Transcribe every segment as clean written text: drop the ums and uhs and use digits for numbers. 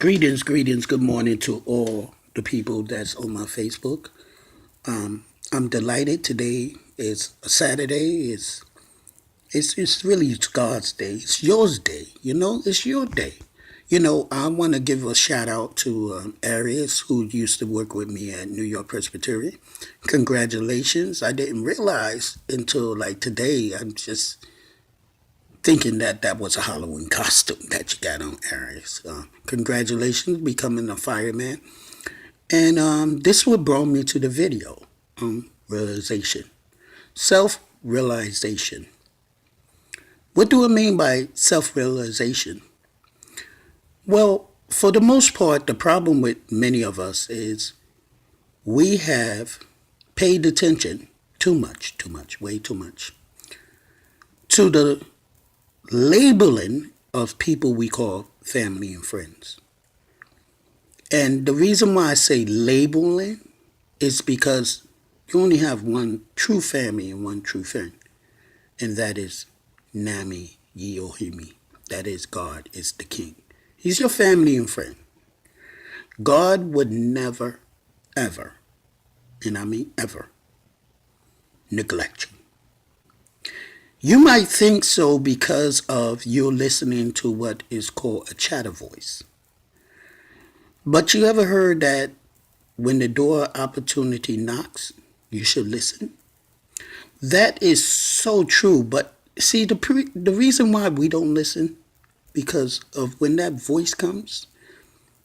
Greetings, good morning to all the people that's on my Facebook. I'm delighted today is a Saturday. It's really it's God's day. It's yours day. It's your day. I want to give a shout out to Arius who used to work with me at New York Presbyterian. Congratulations. I didn't realize until like today. I'm just thinking that was a Halloween costume that you got on, Arius. Congratulations becoming a fireman. And this what brought me to the video. Realization. Self-realization. What do I mean by self-realization? Well, for the most part, the problem with many of us is we have paid attention too much, way too much, to the labeling of people we call family and friends. And the reason why I say labeling is because you only have one true family and one true friend, and that is Nami Yeohimi. That is God is the King. He's your family and friend. God would never, ever, and I mean ever, neglect you. You might think so because of you're listening to what is called a chatter voice. But you ever heard that when the door opportunity knocks, you should listen? That is so true. But see, the reason why we don't listen, because of when that voice comes,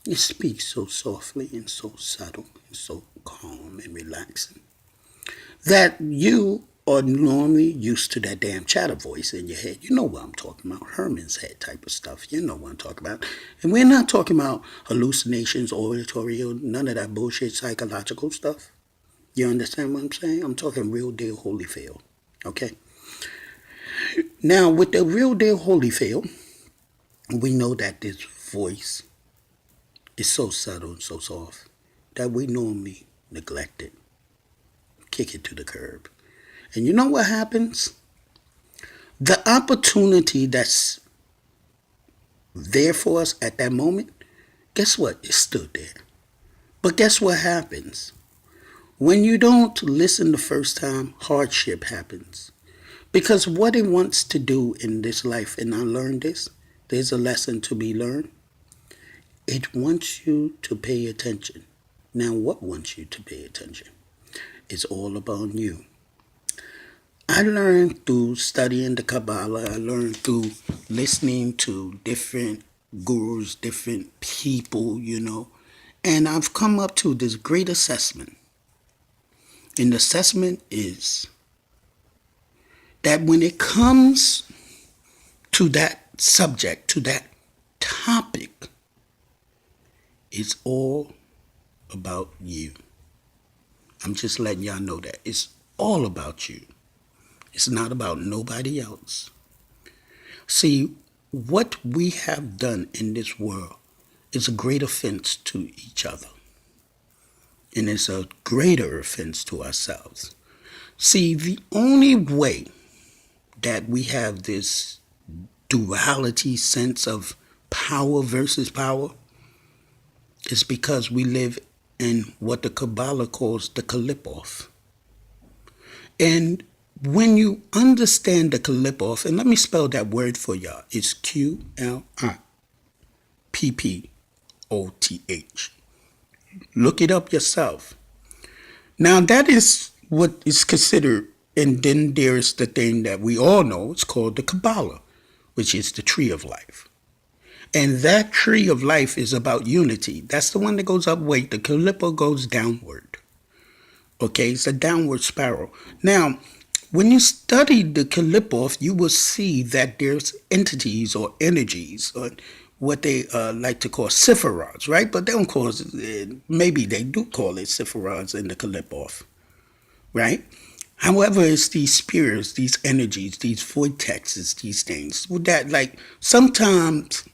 it speaks so softly and so subtle and so calm and relaxing that you are normally used to that damn chatter voice in your head. You know what I'm talking about. Herman's head type of stuff. You know what I'm talking about. And we're not talking about hallucinations, auditory, none of that bullshit psychological stuff. You understand what I'm saying? I'm talking real deal Holyfield. Okay? Now, with the real deal Holyfield, we know that this voice is so subtle and so soft that we normally neglect it, kick it to the curb. And you know what happens? The opportunity that's there for us at that moment, guess what? It stood there. But guess what happens? When you don't listen the first time, hardship happens. Because what it wants to do in this life, and I learned this, there's a lesson to be learned. It wants you to pay attention. Now, what wants you to pay attention? It's all about you. I learned through studying the Kabbalah. I learned through listening to different gurus, different people, And I've come up to this great assessment. And the assessment is that when it comes to that subject, to that topic, it's all about you. I'm just letting y'all know that. It's all about you. It's not about nobody else. See, what we have done in this world is a great offense to each other. And it's a greater offense to ourselves. See, the only way that we have this duality sense of power versus power is because we live in what the Kabbalah calls the Kalipoff. And when you understand the Kalipoff, and let me spell that word for y'all. It's Qlippooth. Look it up yourself. Now that is what is considered, and then there's the thing that we all know, it's called the Kabbalah, which is the tree of life. And that tree of life is about unity. That's the one that goes up. Wait, the Kalippo goes downward. Okay, it's a downward spiral. Now, when you study the Kalipoff, you will see that there's entities or energies, or what they like to call Sephirods, right? But they don't call it, maybe they do call it Sephirods in the Kalipoff, right? However, it's these spirits, these energies, these vortexes, these things that like sometimes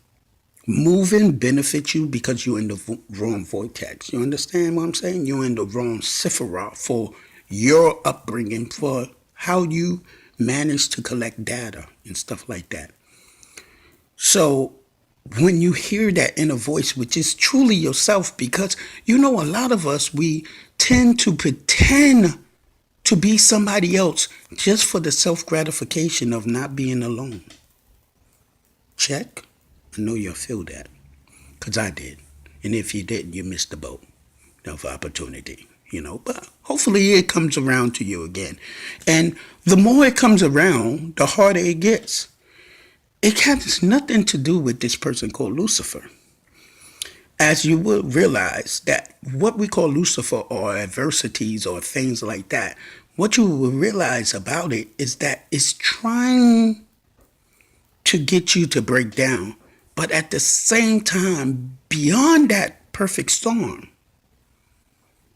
moving benefits you because you're in the wrong vortex. You understand what I'm saying? You're in the wrong Sephiroth for your upbringing, for how you manage to collect data and stuff like that. So when you hear that inner voice, which is truly yourself, because you know, a lot of us, we tend to pretend to be somebody else just for the self gratification of not being alone. Check. I know you'll feel that, because I did. And if you didn't, you missed the boat of opportunity, but hopefully it comes around to you again. And the more it comes around, the harder it gets. It has nothing to do with this person called Lucifer. As you will realize that what we call Lucifer or adversities or things like that, what you will realize about it is that it's trying to get you to break down. But at the same time, beyond that perfect storm,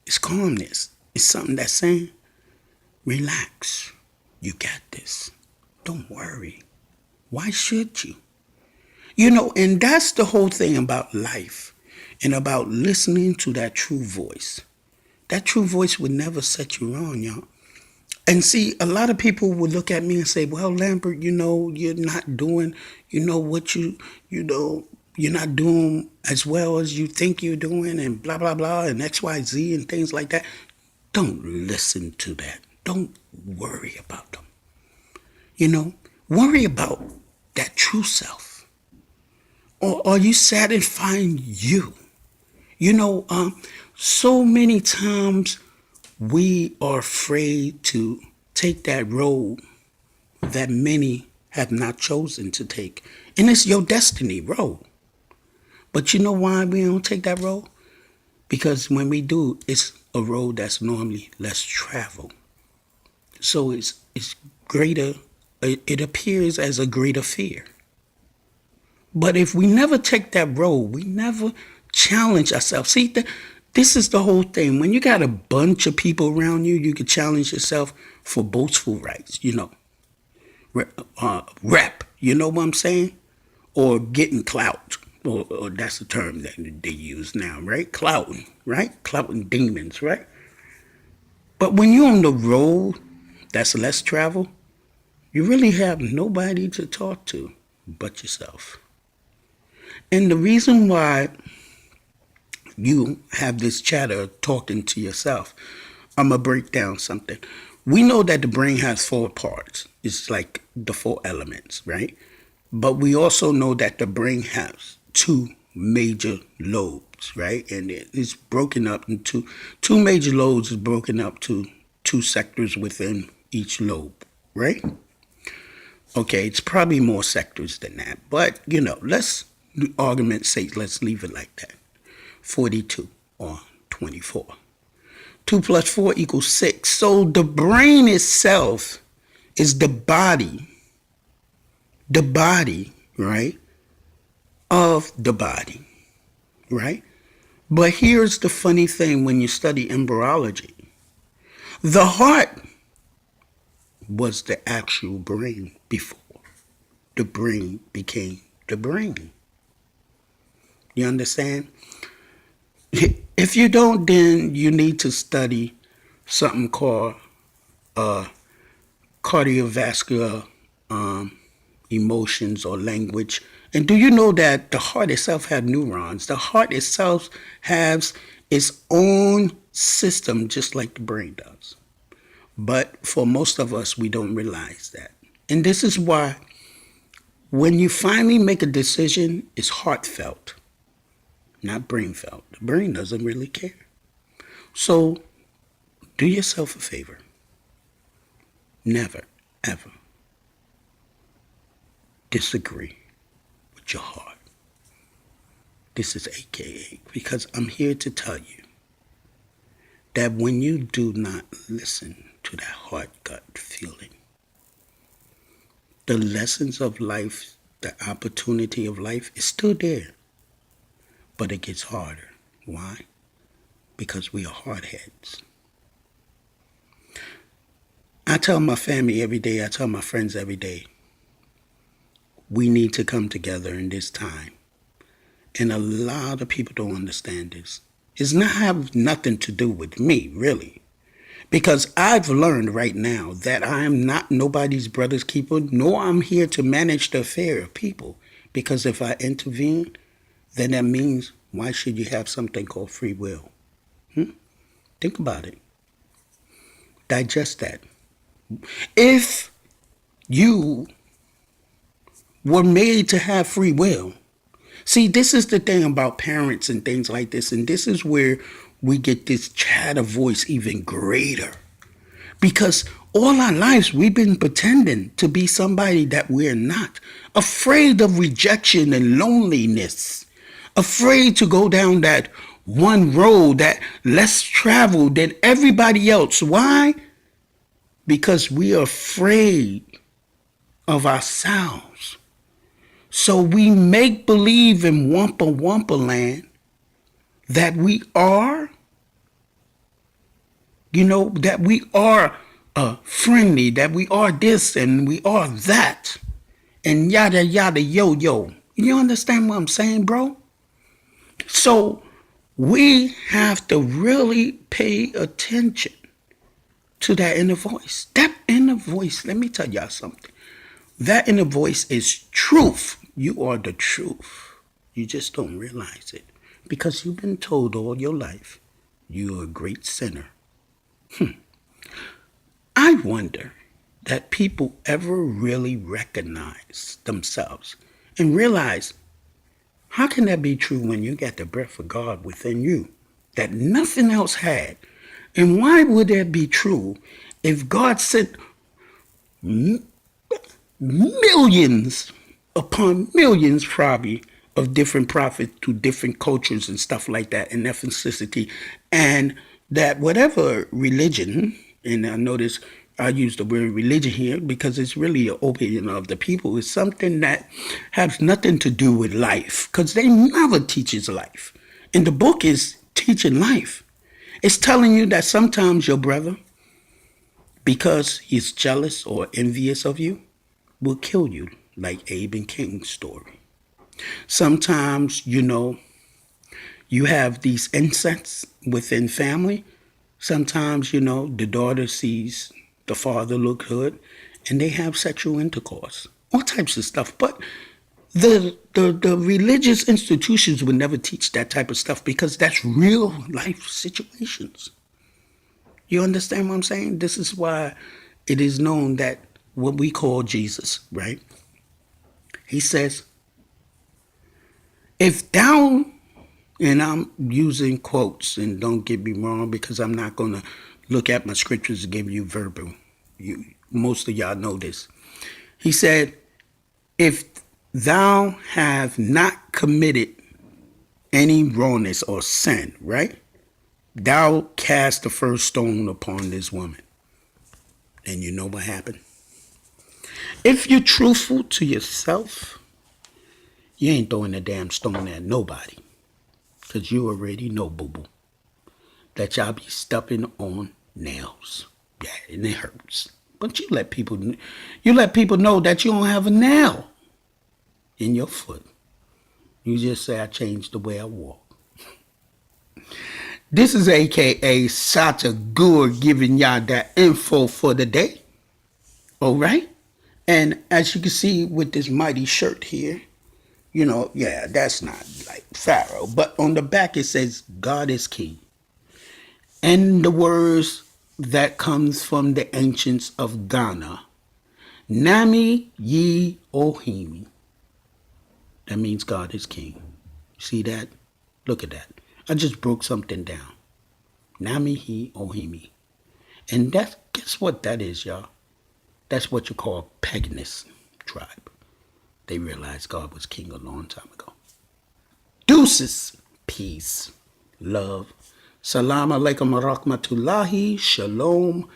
it's calmness. It's something that's saying, relax. You got this. Don't worry. Why should you? And that's the whole thing about life and about listening to that true voice. That true voice would never set you wrong, y'all. And see, a lot of people would look at me and say, well, Lambert, you're not doing, what you're not doing as well as you think you're doing and blah, blah, blah, and X, Y, Z and things like that. Don't listen to that. Don't worry about them. Worry about that true self. Or are you satisfying you? So many times we are afraid to take that road that many have not chosen to take. And it's your destiny road. But you know why we don't take that road? Because when we do, it's a road that's normally less traveled. So it's greater, it appears as a greater fear. But if we never take that road, we never challenge ourselves. See, this is the whole thing. When you got a bunch of people around you, you can challenge yourself for boastful rights, rep, you know what I'm saying? Or getting clout, or that's the term that they use now, right? Clouting, right? Clouting demons, right? But when you're on the road that's less traveled, you really have nobody to talk to but yourself. And the reason why you have this chatter talking to yourself, I'm going to break down something. We know that the brain has 4 parts. It's like the 4 elements, right? But we also know that the brain has 2 major lobes, right? And it's broken up into 2 major lobes, is broken up to 2 sectors within each lobe, right? Okay, it's probably more sectors than that. But, let's, the argument's sake, let's leave it like that. 42 or 24. 2 plus 4 equals 6. So the brain itself is the body, right, of the body, right? But here's the funny thing when you study embryology. The heart was the actual brain before the brain became the brain. You understand? If you don't, then you need to study something called cardiovascular emotions or language. And do you know that the heart itself has neurons? The heart itself has its own system just like the brain does. But for most of us, we don't realize that. And this is why when you finally make a decision, it's heartfelt, not brain felt. The brain doesn't really care. So do yourself a favor. Never, ever disagree with your heart. This is AKA, because I'm here to tell you that when you do not listen to that heart gut feeling, the lessons of life, the opportunity of life is still there, but it gets harder. Why? Because we are hardheads. I tell my family every day, I tell my friends every day, we need to come together in this time. And a lot of people don't understand this. It's not have nothing to do with me, really. Because I've learned right now that I am not nobody's brother's keeper, nor I'm here to manage the affair of people. Because if I intervene, then that means why should you have something called free will? Think about it. Digest that. If you were made to have free will, see, this is the thing about parents and things like this, and this is where we get this chatter voice even greater. Because all our lives we've been pretending to be somebody that we're not, afraid of rejection and loneliness, afraid to go down that one road that less traveled than everybody else. Why? Because we are afraid of ourselves. So we make believe in Wampa Wampa land that we are, that we are friendly, that we are this and we are that, and yada yada yo yo. You understand what I'm saying, bro? So we have to really pay attention to that inner voice. That inner voice, let me tell y'all something. That inner voice is truth. You are the truth. You just don't realize it because you've been told all your life you're a great sinner. I wonder that people ever really recognize themselves and realize, how can that be true when you got the breath of God within you that nothing else had? And why would that be true if God sent millions upon millions probably of different prophets to different cultures and stuff like that and ethnicity, and that whatever religion, and I notice I use the word religion here because it's really an opinion of the people, is something that has nothing to do with life, because they never teaches life. And the book is teaching life. It's telling you that sometimes your brother, because he's jealous or envious of you, will kill you, like Abe and King's story. Sometimes, you have these incest within family. Sometimes, the daughter sees the father look good and they have sexual intercourse. All types of stuff. But the religious institutions would never teach that type of stuff because that's real life situations. You understand what I'm saying? This is why it is known that what we call Jesus, right? He says, if thou, and I'm using quotes, and don't get me wrong because I'm not going to look at my scriptures and give you verbal. Most of y'all know this. He said, if thou have not committed any wrongness or sin, right? Thou cast the first stone upon this woman. And you know what happened? If you're truthful to yourself, you ain't throwing a damn stone at nobody. Because you already know, boo-boo, that y'all be stepping on nails. Yeah, and it hurts. But you let people know that you don't have a nail in your foot. You just say, I changed the way I walk. This is AKA Sata Gur giving y'all that info for the day. All right? And as you can see with this mighty shirt here, that's not like Pharaoh. But on the back it says, God is king. And the words that comes from the ancients of Ghana, Nami Yi Ohimi. That means God is king. See that? Look at that. I just broke something down. Nami Yi Ohimi. And guess what that is, y'all? That's what you call paganist tribe. They realized God was king a long time ago. Deuces. Peace. Love. Salam alaikum wa rahmatullahi. Shalom.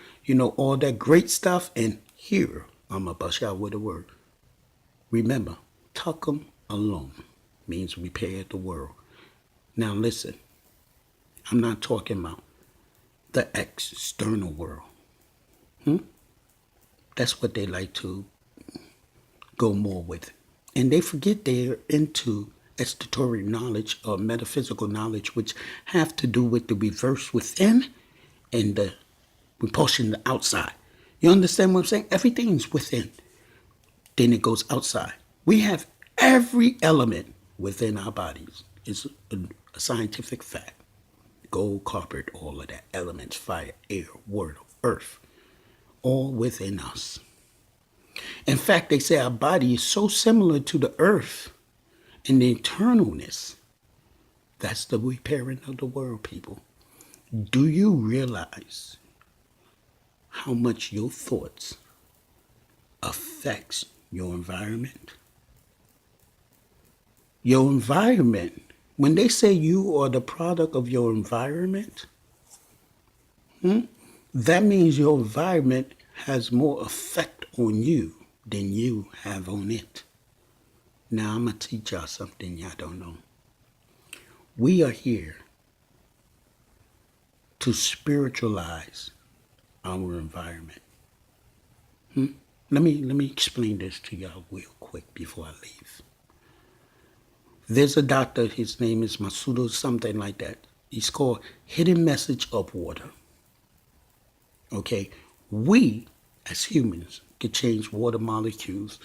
All that great stuff. And here, I'm going to bust out with a word. Remember, takum alone means repair the world. Now listen, I'm not talking about the external world. That's what they like to go more with. And they forget they're into esoteric knowledge or metaphysical knowledge, which have to do with the reverse within and the repulsion outside. You understand what I'm saying? Everything's within. Then it goes outside. We have Every element within our bodies is a scientific fact. Gold, copper, all of that. Elements, fire, air, water, earth, all within us. In fact, they say our body is so similar to the earth in the eternalness. That's the repairing of the world, people. Do you realize how much your thoughts affects your environment? Your environment, when they say you are the product of your environment, that means your environment has more effect on you than you have on it. Now I'm going to teach y'all something y'all don't know. We are here to spiritualize our environment. Let me explain this to y'all real quick before I leave. There's a doctor, his name is Masudo, something like that. He's called Hidden Message of Water. Okay, we as humans can change water molecules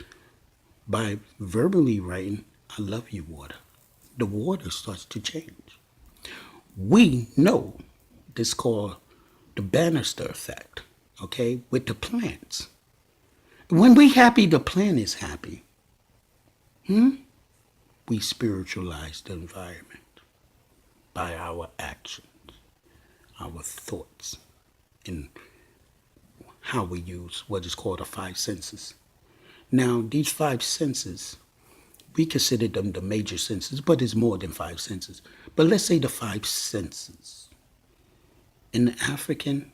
by verbally writing, I love you, water. The water starts to change. We know this called the Bannister effect, okay, with the plants. When we happy, the plant is happy. We spiritualize the environment by our actions, our thoughts, and how we use what is called the five senses. Now, these five senses, we consider them the major senses, but it's more than five senses. But let's say the five senses. In the African,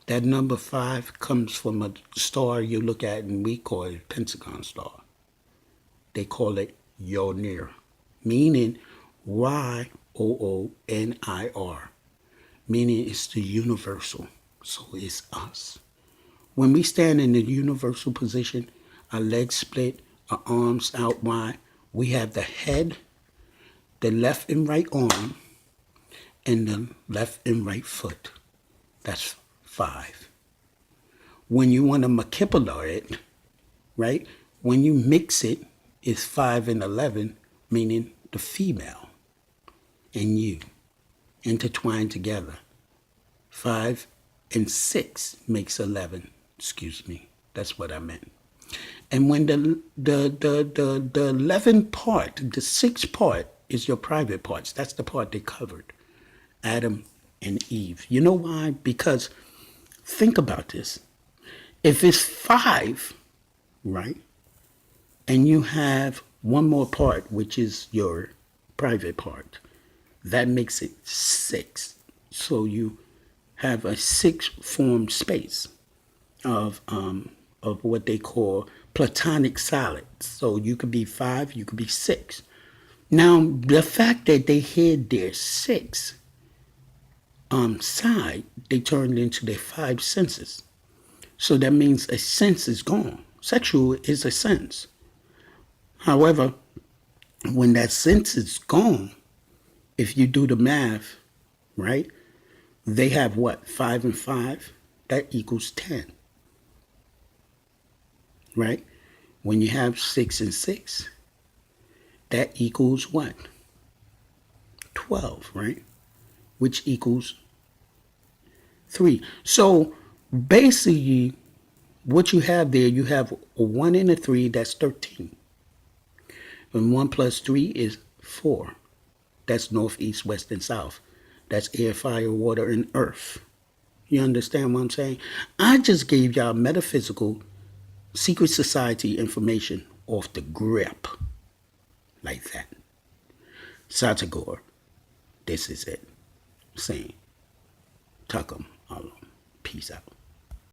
that number 5 comes from a star you look at, and we call it a pentagon star. They call it Yonir, meaning Yoonir, meaning it's the universal. So it's us. When we stand in the universal position, our legs split, our arms out wide, we have the head, the left and right arm, and the left and right foot. That's 5. When you want to manipulate it, right? When you mix it, it's 5 and 11, meaning the female and you intertwined together. 5 and 6 makes 11. Excuse me. That's what I meant. And when the 11 part, the 6th part is your private parts. That's the part they covered. Adam and Eve. You know why? Because think about this. If it's 5, right, and you have one more part, which is your private part, that makes it 6. So you have a 6-form space of what they call platonic solids. So you could be 5, you could be 6. Now, the fact that they hid their 6 side, they turned into their 5 senses. So that means a sense is gone. Sexual is a sense. However, when that sense is gone, if you do the math, right, they have what? 5 and 5? That equals 10. Right? When you have 6 and 6, that equals what? 12, right? Which equals 3. So basically, what you have there, you have a 1 and a 3, that's 13. And 1 plus 3 is 4. That's north, east, west, and south. That's air, fire, water, and earth. You understand what I'm saying? I just gave y'all metaphysical secret society information off the grip. Like that. Satagor, this is it. Saying, Tuckum, Allah. Peace out.